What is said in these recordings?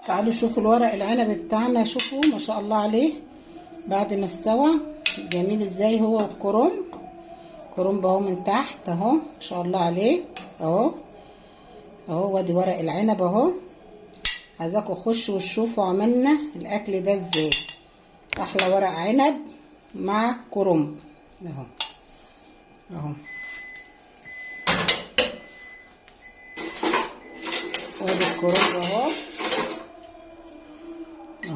تعالوا شوفوا الورق العنب بتاعنا، شوفوا ما شاء الله عليه بعد ما استوى جميل ازاي هو. والكرنب اهو من تحت اهو ما شاء الله عليه اهو وادي ورق العنب اهو. عايزاكم تخشوا وتشوفوا عملنا الاكل ده ازاي. احلى ورق عنب مع كرنب اهو وادي الكرنب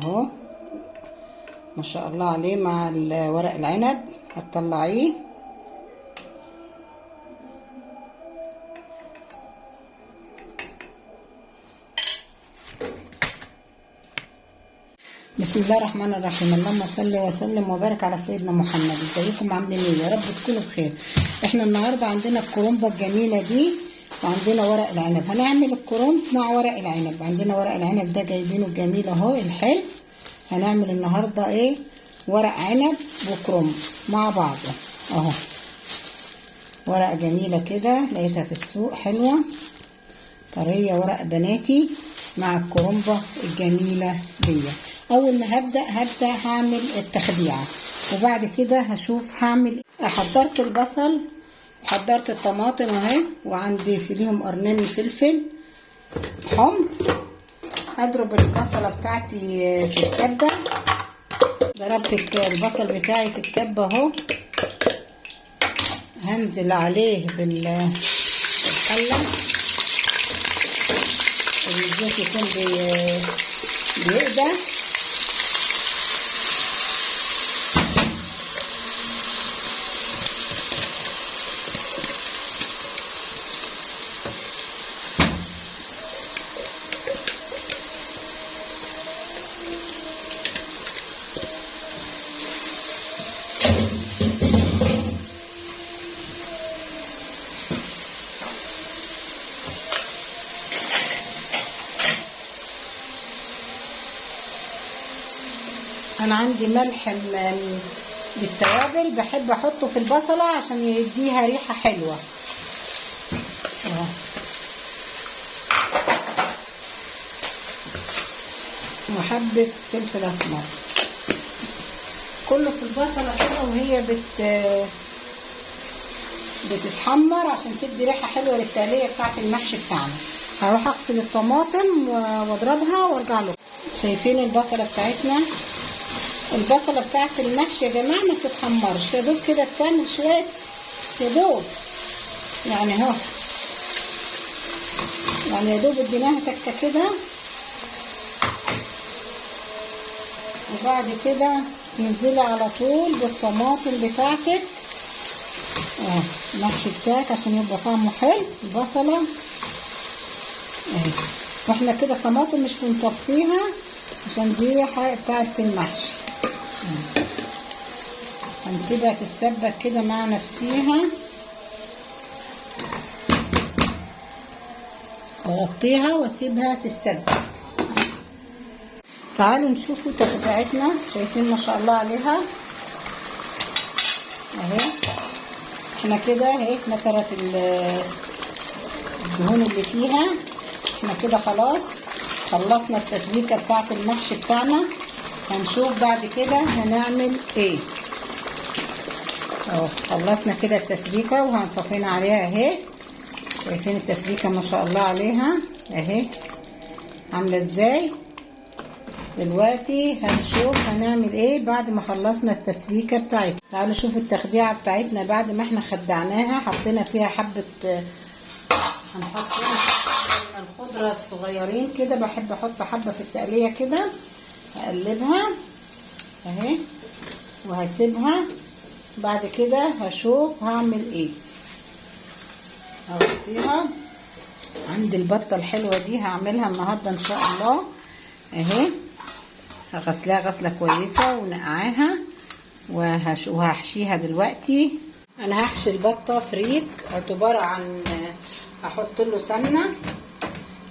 اهو ما شاء الله عليه مع ورق العنب. هتطلعيه بسم الله الرحمن الرحيم. اللهم صل وسلم وبارك على سيدنا محمد. ازيكم عاملين ايه؟ يا رب تكونوا بخير. احنا النهارده عندنا الكرنبه الجميله دي وعندنا ورق العنب. هنعمل الكرنب مع ورق العنب. عندنا ورق العنب ده جايبينه الجميل اهو الحلو. هنعمل النهارده ايه؟ ورق عنب وكرنب مع بعض اهو. ورقه جميله كده لقيتها في السوق حلوه طريه، ورق بناتي مع الكرنبه الجميله دي. اول ما هبدا هعمل التخديعه وبعد كده هشوف هعمل ايه. حضرت البصل وحضرت الطماطم اهي، وعندي فيهم قرنين فلفل حمر. هضرب البصله بتاعتي في الكبه. ضربت البصل بتاعي في الكبه اهو. هنزل عليه بالحله الزيت يكون بيقدح. انا عندي ملح بالتوابل بحب احطه في البصله عشان يديها ريحه حلوه اهو. وحبه فلفل اسمر كله في البصله كده وهي بتتحمر عشان تدي ريحه حلوه للتقليه بتاعه المحشي بتاعنا. هروح اغسل الطماطم واضربها وارجع لكم. شايفين البصله بتاعتنا؟ البصله بتاعت المحشي يا جماعه ما بتتحمرش، يا دوب كده بتعمل شويه يا دوب يعني اهو، يعني يا دوب اديناها تكه كده. وبعد كده تنزلي على طول بالطماطم بتاعتك اهو المحشي بتاعك عشان يبقى طعمه حلو. البصله اهي، واحنا كده طماطم مش بنصفيها عشان دي حاجه بتاعت المحشي. هنسيبها تتسبك كده مع نفسيها. اغطيها واسيبها تتسبك. تعالوا نشوفوا بتاعتنا. شايفين ما شاء الله عليها اهي. احنا كده اهي نترت الدهون اللي فيها. احنا كده خلاص خلصنا التسبيكه بتاعت المحشي بتاعنا. هنشوف بعد كده هنعمل ايه اهو. خلصنا كده التسبيكه وهنطفينا عليها اهي. شايفين التسبيكه ما شاء الله عليها اهي عامله ازاي. دلوقتي هنشوف هنعمل ايه بعد ما خلصنا التسبيكه بتاعتنا. تعالوا شوفوا التخديعه بتاعتنا بعد ما احنا خدعناها. حطينا فيها حبه، هنحط الخضره الصغيرين كده. بحب احط حبه في التقليه كده. هقلبها اهي وهسيبها. بعد كده هشوف هعمل ايه. هغطيها. عندي البطه الحلوه دي هعملها النهارده ان شاء الله اهي. هغسلها غسله كويسه ونقعاها وهحشيها دلوقتي. انا هحشي البطه فريك عباره عن هحط له سمنه.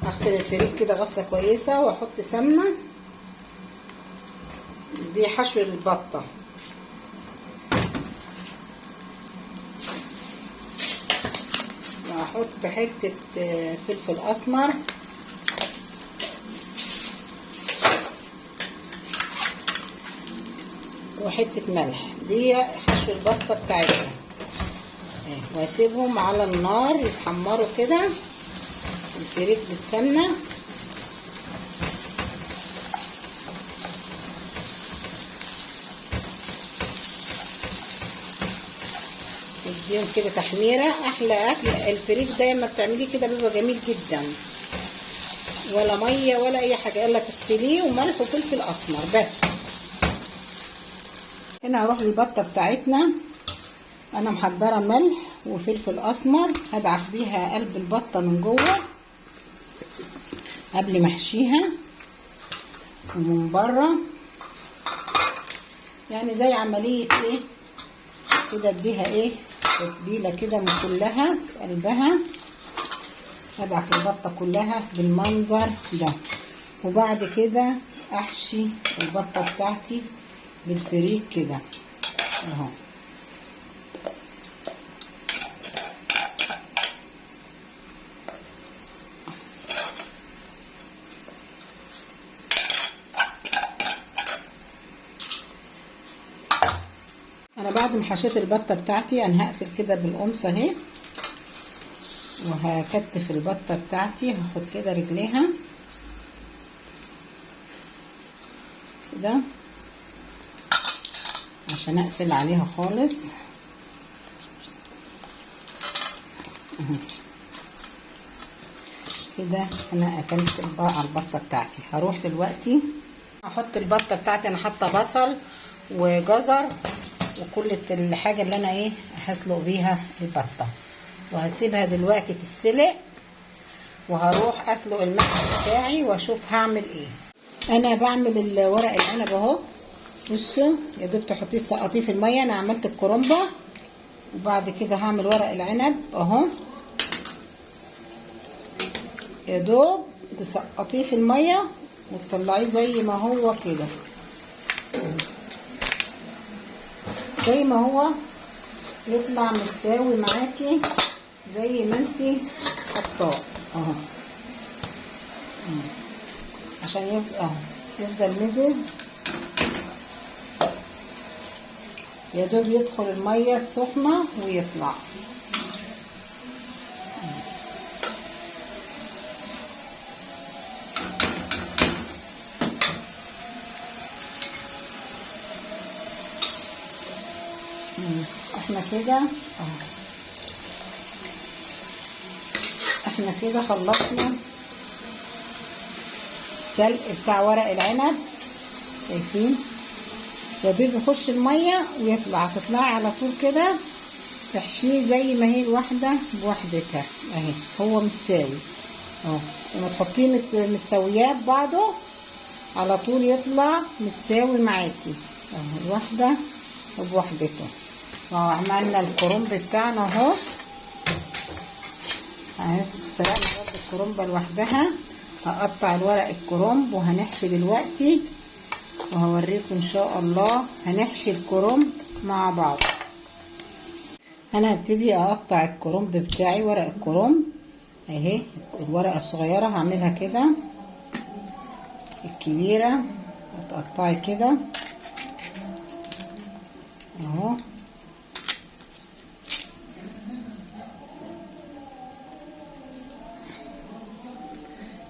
اغسل الفريك كده غسله كويسه واحط سمنه. دي حشو البطه. واحط حته فلفل اسمر وحته ملح. دي حشو البطه بتاعتنا، واسيبهم على النار يتحمروا كده الفريك بالسمنه. اديهم كده تحميره. احلى اكل الفريك ده لما بتعمليه كده بيبقى جميل جدا، ولا ميه ولا اي حاجه، الا تغسليه وملح وفلفل اسمر بس. هنا هروح للبطه بتاعتنا. انا محضره ملح وفلفل اسمر، هدعك بيها قلب البطه من جوه قبل ما احشيها، ومن بره يعني زي عمليه ايه كده، اديها ايه تتبيله كده من كلها في قلبها. هدعك البطه كلها بالمنظر ده، وبعد كده احشي البطه بتاعتي بالفريك كده اهو. انا بعد ما حشيت البطه بتاعتي انا هقفل كده بالقنصه اهي، وهكتف البطه بتاعتي. هاخد كده رجليها كده عشان اقفل عليها خالص كده. انا قفلت على البطه بتاعتي. هروح دلوقتي احط البطه بتاعتي. انا حاطه بصل وجزر وكل الحاجه اللي انا ايه هسلق بيها البطه، وهسيبها دلوقتي تتسلق، وهروح اسلق المحشي بتاعي واشوف هعمل ايه. انا بعمل ورق العنب اهو. بصوا يا دوب تحطيه تسقطيه في الميه. انا عملت الكرنبه، وبعد كده هعمل ورق العنب اهو. يا دوب تسقطيه في الميه وتطلعيه زي ما هو كده، زي ما هو يطلع مستوي معاكي زي ما انتي حطاه اهو، عشان يبقى يفضل مزز. يا دوب يدخل الميه السخنه ويطلع. احنا كده اهو، احنا كده خلصنا السلق بتاع ورق العنب. شايفين يا دوب يخش الميه ويطلع. تطلعي على طول كده تحشيه زي ما هي الواحده بوحدتها اهي. هو متساوي اهو، لما تحطيه متساوياه ببعضه على طول يطلع متساوي معاكي اهو، الواحده بوحدته. وعملنا الكرنب بتاعنا اهو. سلقنا برضه الكرنبه لوحدها. هقطع الورق الكرنب وهنحشي دلوقتي، وهوريكم ان شاء الله هنحشي الكرنب مع بعض. انا هبتدي اقطع الكرنب بتاعي. ورق الكرنب اهي، الورقه الصغيره هعملها كده، الكبيره هتقطعي كده اهو.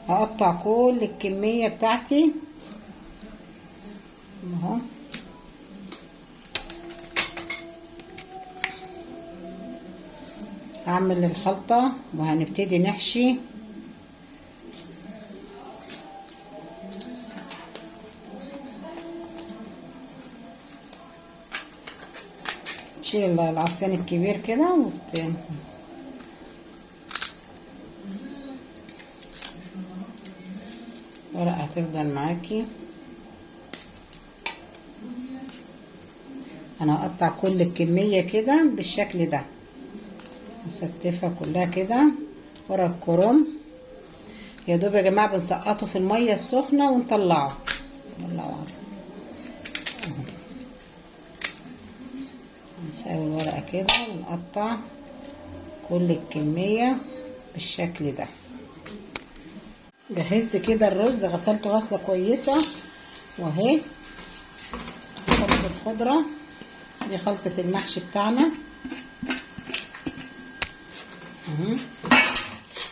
هقطع كل الكميه بتاعتي اهو. هعمل الخلطه وهنبتدي نحشي. تشيل العصيان الكبير كده ورقه هتفضل معاكي. انا هقطع كل الكميه كده بالشكل ده، نستفها كلها كده. ورق الكرنب يا دوب يا جماعه بنسقطه في الميه السخنه ونطلعه عصير. نساوي الورقه كده ونقطع كل الكميه بالشكل ده. جهزت كده الرز، غسلته غسله كويسه واهي. خلطة الخضرة، دي خلطة المحشي بتاعنا اهو.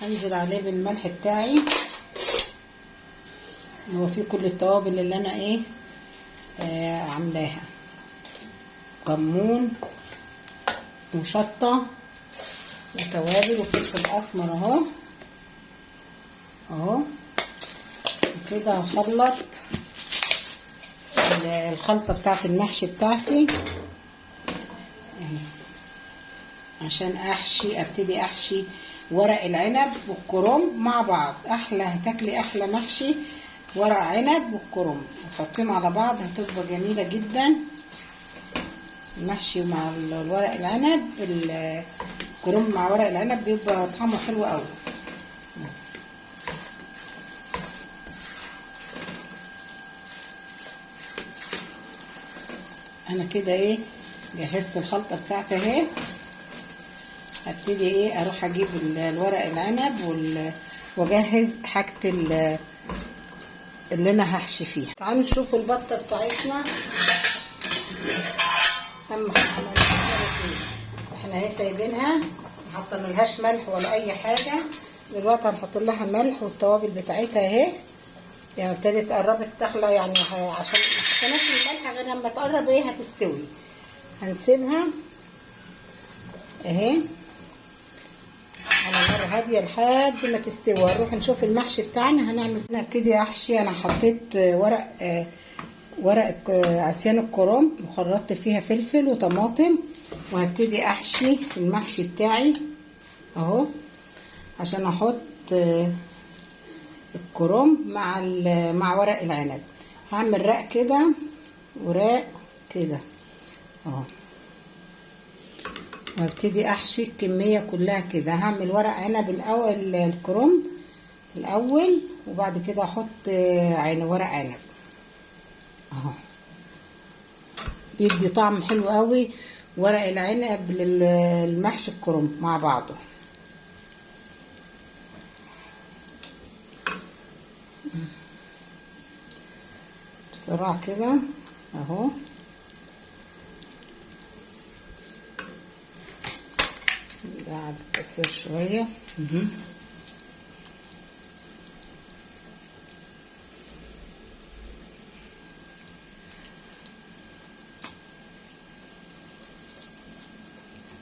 هنزل عليه بالملح بتاعي، هو فيه كل التوابل اللي انا ايه عاملاها، كمون وشطة وتوابل وفلفل اسمر اهو اهو كده. هخلط الخلطة بتاعت المحشي بتاعتي عشان ابتدي احشي ورق العنب والكرنب مع بعض. احلى هتاكلي احلى محشي ورق عنب والكرنب، وتحطيهم على بعض هتبقى جميلة جدا. المحشي مع الورق العنب، الكرنب مع ورق العنب بيبقى طعمه حلو قوي. انا كده ايه جهزت الخلطة بتاعتي اهي. هبتدي ايه اروح اجيب الورق العنب واجهز حاجة اللي انا هحشي فيها. تعالوا نشوفوا البطة بتاعتنا. احنا اهي سايبينها، ما حطينالهاش ملح ولا اي حاجة. دلوقتي هنحط لها ملح والتوابل بتاعتها اهي، يعني ابتدت قربت تخلى، يعني عشان ما حطيناش الملح غير لما تقرب ايه هتستوي. هنسيبها اهي على نار هاديه لحد ما تستوي. هنروح نشوف المحشي بتاعنا هنعمل. نبتدي احشي. انا حطيت ورق عصيان الكرنب وخرطت فيها فلفل وطماطم، وهبتدي احشي المحشي بتاعي اهو عشان احط الكرنب مع ورق العنب. هعمل رق كده وراق كده اهو، وابتدي احشي الكميه كلها كده. هعمل ورق عنب الاول، الكرنب الاول، وبعد كده احط ورق عنب اهو. بيدي طعم حلو قوي ورق العنب للمحشي الكرنب مع بعضه. بسرعه كده اهو. بعد كسر شويه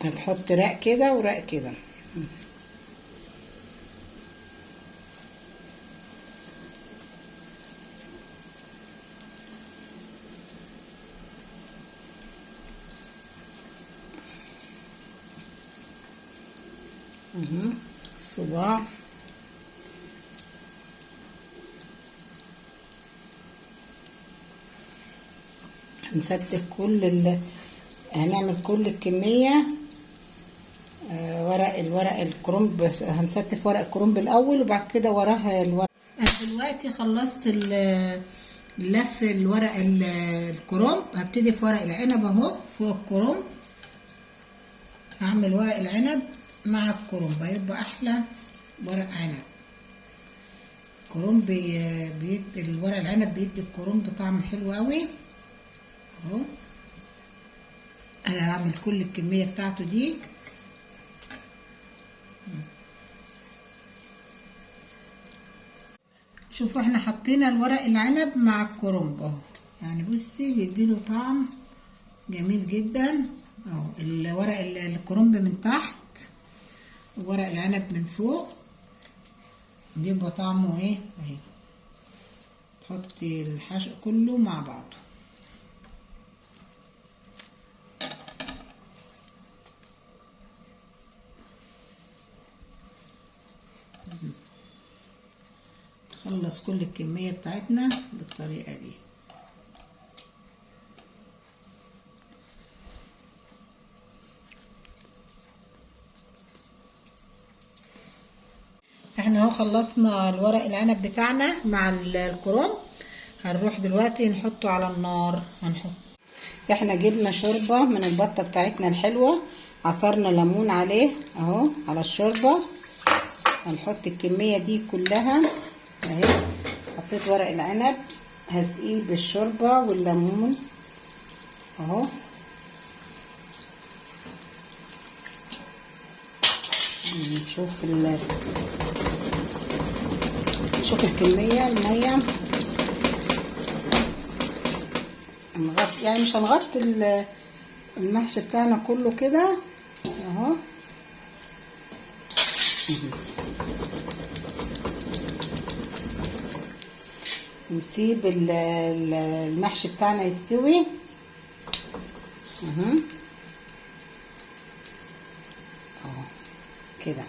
هتحط رق كده ورق كده. صباع هنستف هنعمل كل الكمية. الورق الكرنب هنستف ورق الكرنب الاول وبعد كده وراها الورق. انا دلوقتي خلصت لف الورق الكرنب. هبتدي في ورق العنب اهو فوق الكرنب. هعمل ورق العنب مع الكرنب هيبقى احلى ورق عنب. الكرنب الورق العنب بيدي الكرنب طعم حلو قوي اهو. انا هعمل كل الكميه بتاعته دي. شوفوا احنا حطينا الورق العنب مع الكرنب اهو، يعني بصي بيديله طعم جميل جدا اهو. الورق الكرنب من تحت وورق العنب من فوق بيبقى طعمه ايه اهي. تحطي الحشو كله مع بعضه. نخلص كل الكمية بتاعتنا بالطريقة دي. احنا اهو خلصنا الورق العنب بتاعنا مع الكرنب. هنروح دلوقتي نحطه على النار. احنا جبنا شوربة من البطة بتاعتنا الحلوة، عصرنا ليمون عليه اهو على الشوربة. هنحط الكمية دي كلها اهي. حطيت ورق العنب هسقيه بالشوربة والليمون اهو. نشوف نشوف الكمية المية. نغطي يعني مش هنغطي المحشي بتاعنا كله كده اهو. نسيب المحشي بتاعنا يستوي اهو كده.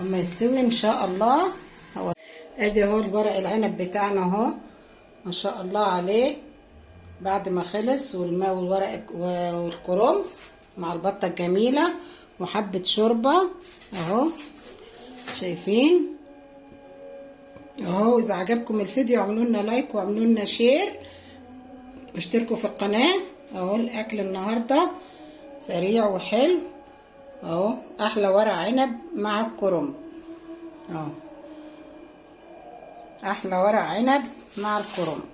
اما يستوي ان شاء الله. هو ادي اهو الورق العنب بتاعنا اهو ما شاء الله عليه بعد ما خلص، والماء والورق والكرنب مع البطه الجميله وحبه شوربه اهو شايفين اهو. اذا عجبكم الفيديو اعملوا لنا لايك واعملوا لنا شير واشتركوا في القناه اهو. الاكل النهارده سريع وحلو اهو. احلى ورق عنب مع الكرنب اهو. احلى ورق عنب مع الكرنب.